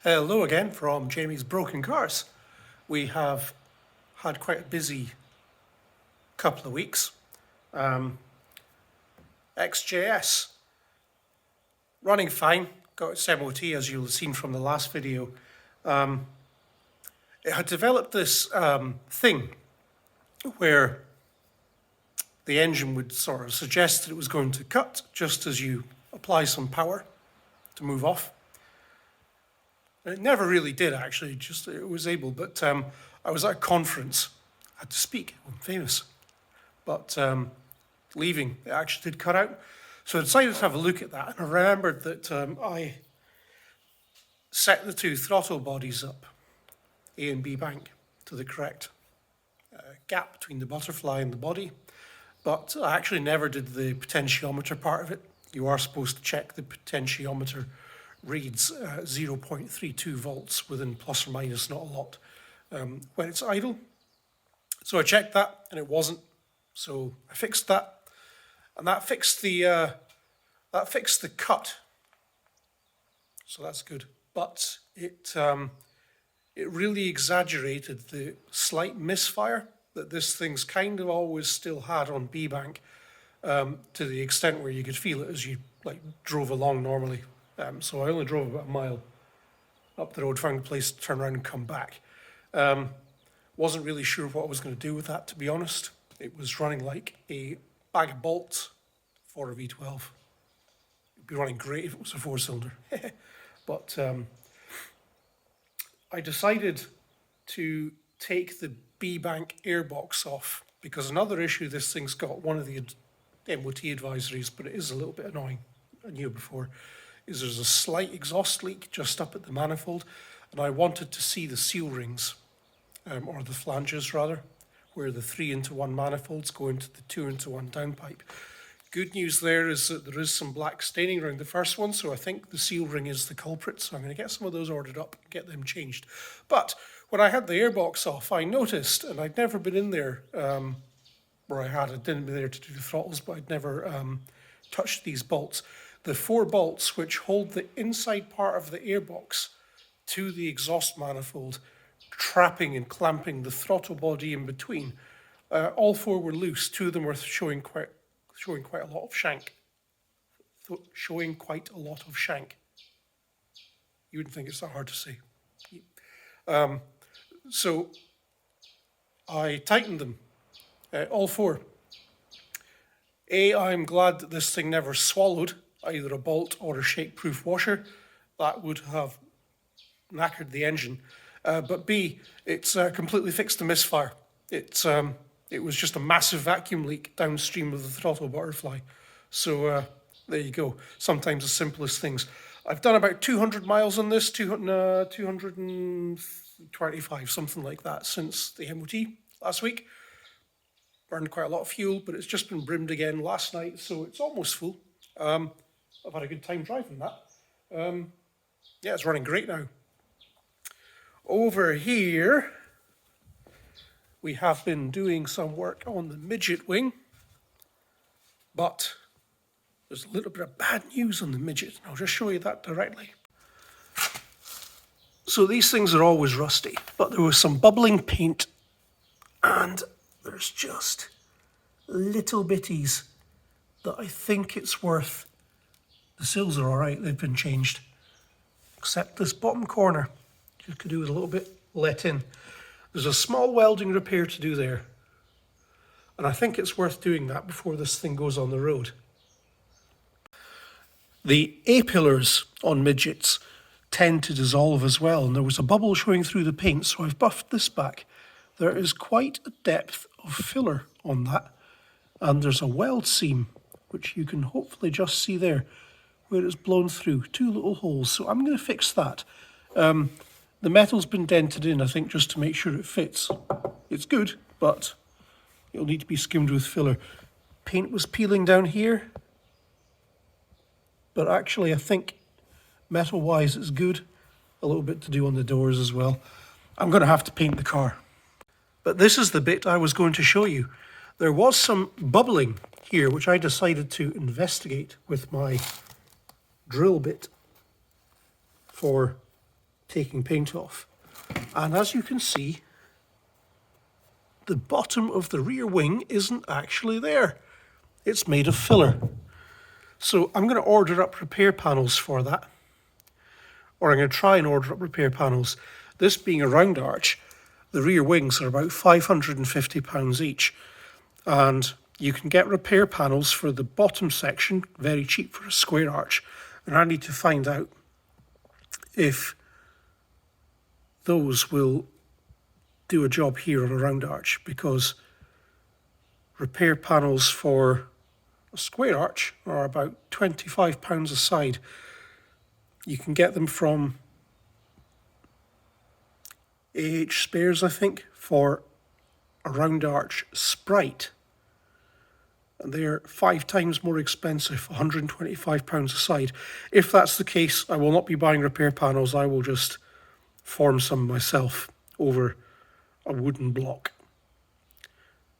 Hello again from Jamie's Broken Cars. We have had quite a busy couple of weeks. XJ-S running fine, got its MOT as you'll have seen from the last video. It had developed this thing where the engine would sort of suggest that it was going to cut just as you apply some power to move off. It never really did, actually, just it was able, but I was at a conference, I had to speak, I'm famous, but leaving, it actually did cut out. So I decided to have a look at that, and I remembered that I set the two throttle bodies up, A and B bank, to the correct gap between the butterfly and the body, but I actually never did the potentiometer part of it. You are supposed to check the potentiometer reads 0.32 volts within plus or minus, not a lot, when it's idle. So I checked that and it wasn't. So I fixed that, and that fixed the cut. So that's good. But it really exaggerated the slight misfire that this thing's kind of always still had on B bank, to the extent where you could feel it as you drove along normally. So I only drove about a mile up the road, found a place to turn around and come back. Wasn't really sure what I was going to do with that, to be honest. It was running like a bag of bolts for a V12. It'd be running great if it was a four-cylinder. But I decided to take the B-bank airbox off, because another issue this thing's got, one of the MOT advisories, but it is a little bit annoying, I knew before, is there's a slight exhaust leak just up at the manifold, and I wanted to see the seal rings, or the flanges rather, where the 3-into-1 manifolds go into the 2-into-1 downpipe. Good news there is that there is some black staining around the first one, so I think the seal ring is the culprit, so I'm going to get some of those ordered up and get them changed. But when I had the airbox off, I noticed, and I'd never been in there, where I didn't be there to do the throttles, but I'd never touched these bolts. The 4 bolts which hold the inside part of the airbox to the exhaust manifold, trapping and clamping the throttle body in between, all 4 were loose. 2 of them were showing quite a lot of shank. You wouldn't think it's that hard to say. So I tightened them, all 4. I'm glad that this thing never swallowed either a bolt or a shake-proof washer. That would have knackered the engine. But B, it's completely fixed the misfire. It was just a massive vacuum leak downstream of the throttle butterfly. So there you go. Sometimes the simplest things. I've done about 200 miles on this, 225, something like that, since the MOT last week. Burned quite a lot of fuel, but it's just been brimmed again last night, so it's almost full. I've had a good time driving that. Yeah, it's running great now. Over here, we have been doing some work on the midget wing, but there's a little bit of bad news on the midget, and I'll just show you that directly. So these things are always rusty, but there was some bubbling paint, and there's just little bitties that I think it's worth. The seals are all right, they've been changed, except this bottom corner. You could do with a little bit let in. There's a small welding repair to do there, and I think it's worth doing that before this thing goes on the road. The A-pillars on midgets tend to dissolve as well, and there was a bubble showing through the paint, so I've buffed this back. There is quite a depth of filler on that, and there's a weld seam, which you can hopefully just see there, where it's blown through, 2 little holes, so I'm going to fix that. The metal's been dented in, I think, just to make sure it fits. It's good, but it'll need to be skimmed with filler. Paint was peeling down here, but actually I think metal-wise it's good. A little bit to do on the doors as well. I'm going to have to paint the car. But this is the bit I was going to show you. There was some bubbling here, which I decided to investigate with my drill bit for taking paint off. And as you can see, the bottom of the rear wing isn't actually there. It's made of filler. So I'm going to order up repair panels for that. Or I'm going to try and order up repair panels. This being a round arch, the rear wings are about £550 each. And you can get repair panels for the bottom section, very cheap for a square arch. And I need to find out if those will do a job here on a round arch, because repair panels for a square arch are about £25 a side. You can get them from Spares, I think, for a round arch Sprite. And they're 5 times more expensive, £125 a side. If that's the case, I will not be buying repair panels. I will just form some myself over a wooden block.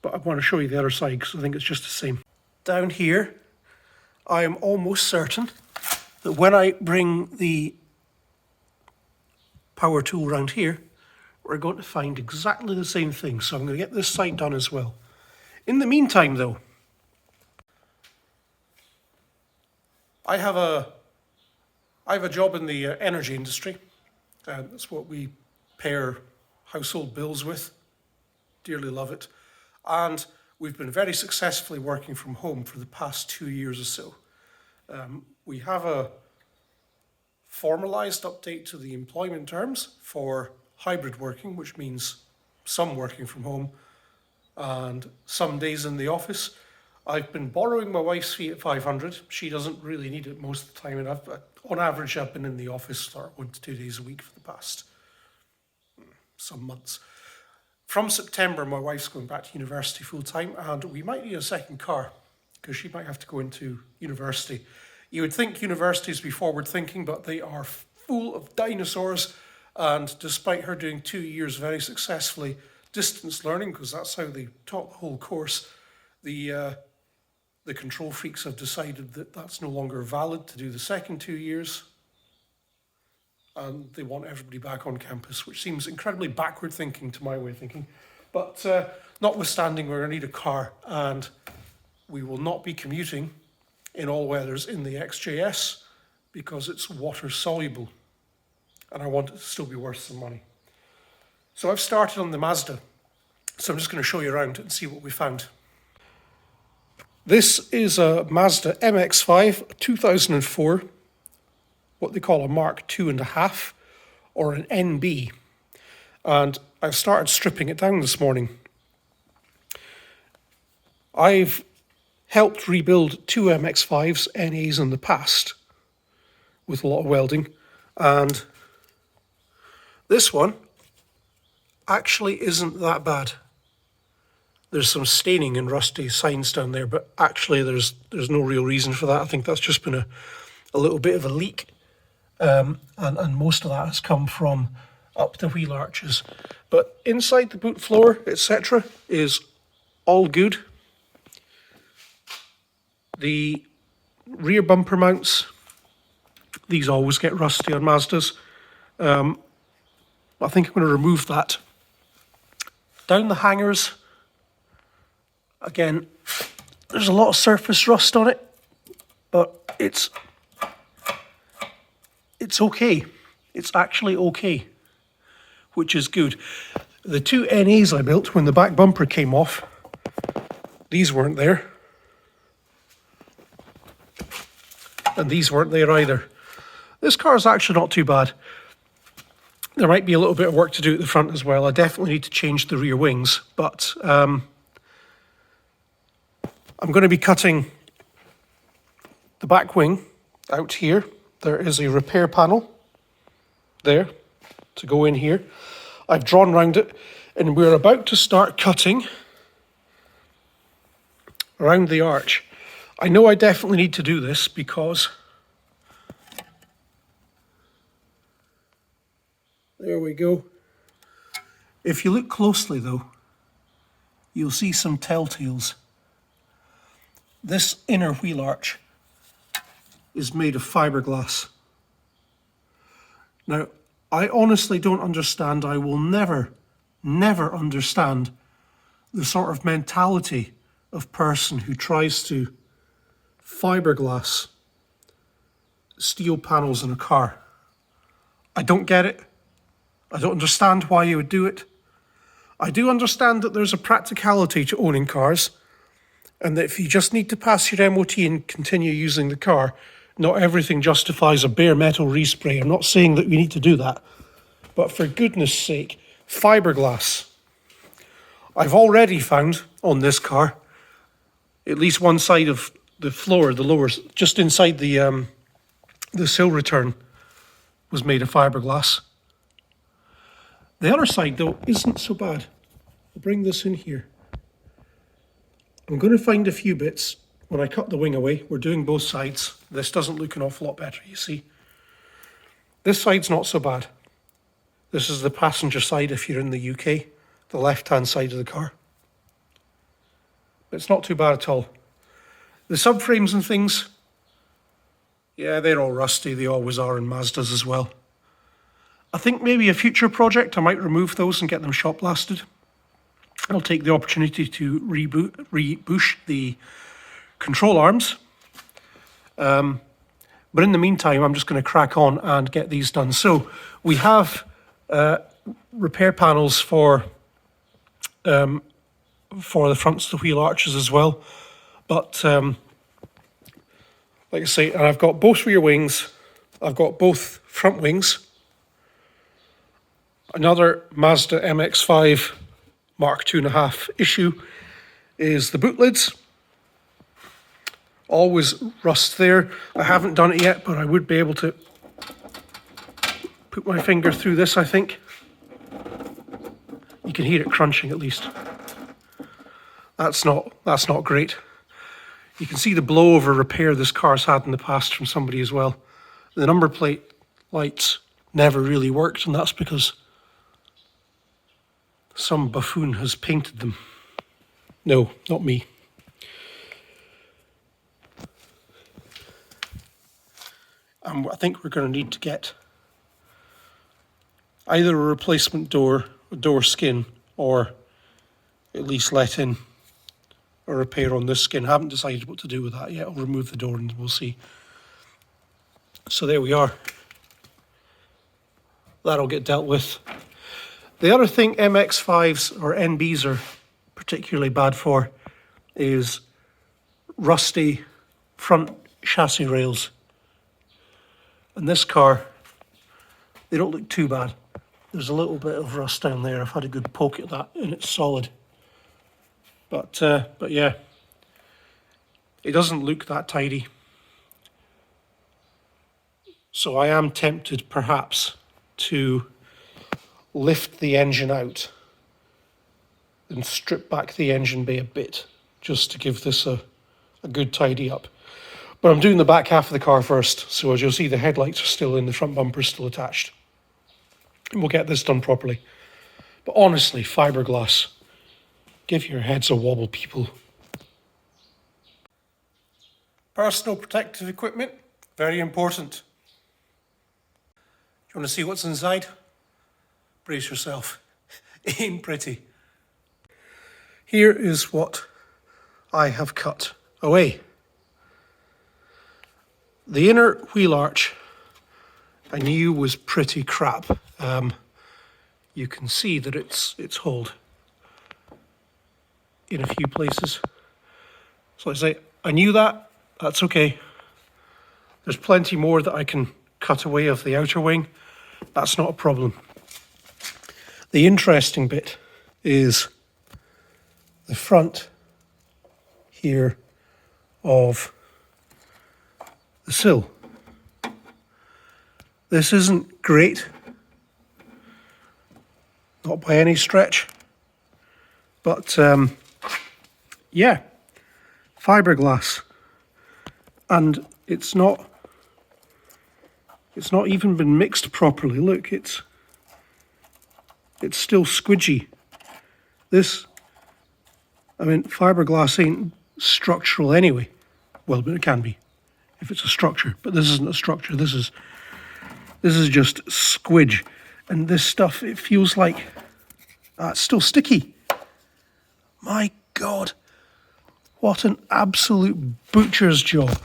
But I want to show you the other side because I think it's just the same. Down here, I am almost certain that when I bring the power tool around here, we're going to find exactly the same thing. So I'm going to get this side done as well. In the meantime, though, I have a job in the energy industry. That's what we pay our household bills with. Dearly love it. And we've been very successfully working from home for the past 2 years or so. We have a formalised update to the employment terms for hybrid working, which means some working from home and some days in the office. I've been borrowing my wife's Fiat 500. She doesn't really need it most of the time, and on average I've been in the office 1 to 2 days a week for the past some months. From September, my wife's going back to university full time, and we might need a second car because she might have to go into university. You would think universities be forward thinking, but they are full of dinosaurs. And despite her doing 2 years very successfully distance learning, because that's how they taught the whole course, the control freaks have decided that that's no longer valid to do the second 2 years. And they want everybody back on campus, which seems incredibly backward thinking to my way of thinking. But notwithstanding, we're going to need a car, and we will not be commuting in all weathers in the XJ-S because it's water soluble, and I want it to still be worth some money. So I've started on the Mazda, so I'm just going to show you around and see what we found. This is a Mazda MX-5 2004, what they call a Mark 2.5 or an NB, and I've started stripping it down this morning. I've helped rebuild 2 MX-5s NAs in the past with a lot of welding, and this one actually isn't that bad. There's some staining and rusty signs down there, but actually there's no real reason for that. I think that's just been a little bit of a leak. And most of that has come from up the wheel arches. But inside the boot floor, etc., is all good. The rear bumper mounts, these always get rusty on Mazdas. I think I'm going to remove that. Down the hangers, again, there's a lot of surface rust on it, but it's okay. It's actually okay, which is good. The 2 NAs I built when the back bumper came off, these weren't there. And these weren't there either. This car is actually not too bad. There might be a little bit of work to do at the front as well. I definitely need to change the rear wings, but I'm going to be cutting the back wing out here. There is a repair panel there to go in here. I've drawn around it, and we're about to start cutting around the arch. I know I definitely need to do this because there we go. If you look closely though, you'll see some telltales. This inner wheel arch is made of fiberglass. Now, I honestly don't understand. I will never understand the sort of mentality of person who tries to fiberglass steel panels in a car. I don't get it. I don't understand why you would do it. I do understand that there's a practicality to owning cars, and that if you just need to pass your MOT and continue using the car, not everything justifies a bare metal respray. I'm not saying that we need to do that. But for goodness sake, fiberglass. I've already found on this car, at least one side of the floor, the lower, just inside the sill return, was made of fiberglass. The other side, though, isn't so bad. I'll bring this in here. I'm going to find a few bits when I cut the wing away. We're doing both sides. This doesn't look an awful lot better, you see. This side's not so bad. This is the passenger side if you're in the UK, the left-hand side of the car. It's not too bad at all. The subframes and things, yeah, they're all rusty. They always are in Mazdas as well. I think maybe a future project, I might remove those and get them shop blasted. I'll take the opportunity to rebush the control arms. But in the meantime, I'm just going to crack on and get these done. So we have repair panels for the fronts of the wheel arches as well. But like I say, and I've got both rear wings. I've got both front wings. Another Mazda MX-5 Mark 2.5 issue is the boot lids. Always rust there. I haven't done it yet, but I would be able to put my finger through this, I think. You can hear it crunching at least. That's not great. You can see the blowover repair this car's had in the past from somebody as well. The number plate lights never really worked, and that's because some buffoon has painted them. No, not me. I think we're going to need to get either a replacement door skin, or at least let in a repair on this skin. I haven't decided what to do with that yet. I'll remove the door and we'll see. So there we are. That'll get dealt with. The other thing MX-5s or NBs are particularly bad for is rusty front chassis rails. And this car, they don't look too bad. There's a little bit of rust down there. I've had a good poke at that and it's solid. But yeah, it doesn't look that tidy. So I am tempted perhaps to lift the engine out and strip back the engine bay a bit, just to give this a good tidy up. But I'm doing the back half of the car first, so as you'll see, the headlights are still in, the front bumper's still attached. And we'll get this done properly. But honestly, fiberglass, give your heads a wobble, people. Personal protective equipment, very important. You want to see what's inside? Brace yourself. It ain't pretty. Here is what I have cut away. The inner wheel arch I knew was pretty crap. You can see that it's holed in a few places. So I say, I knew that, that's okay. There's plenty more that I can cut away of the outer wing. That's not a problem. The interesting bit is the front here of the sill. This isn't great, not by any stretch, but yeah, fiberglass, and it's not even been mixed properly. Look, it's still squidgy. This, I mean, fiberglass ain't structural anyway. Well, but it can be if it's a structure, but this isn't a structure. This is just squidge. And this stuff, it feels like it's still sticky. My God, what an absolute butcher's job.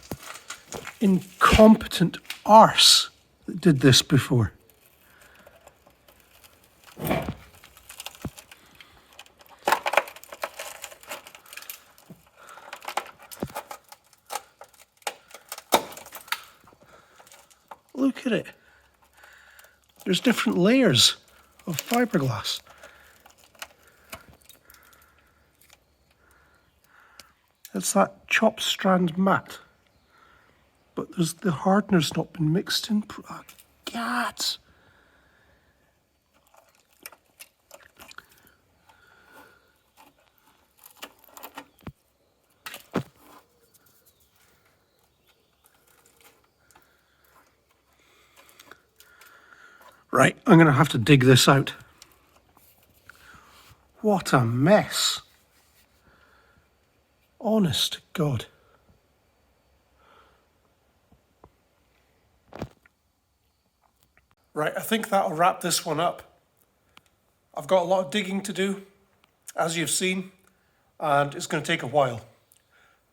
Incompetent arse that did this before. Look at it. There's different layers of fiberglass. It's that chopped strand mat, but the hardener's not been mixed in. Oh, God. Right, I'm going to have to dig this out. What a mess. Honest to God. Right, I think that'll wrap this one up. I've got a lot of digging to do, as you've seen, and it's going to take a while.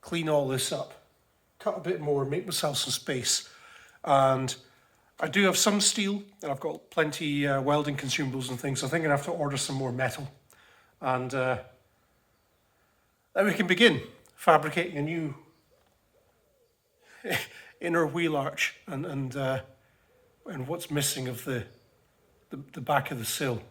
Clean all this up, cut a bit more, make myself some space. And I do have some steel, and I've got plenty welding consumables and things, so I think I'm going to have to order some more metal. And then we can begin fabricating a new inner wheel arch and what's missing of the back of the sill.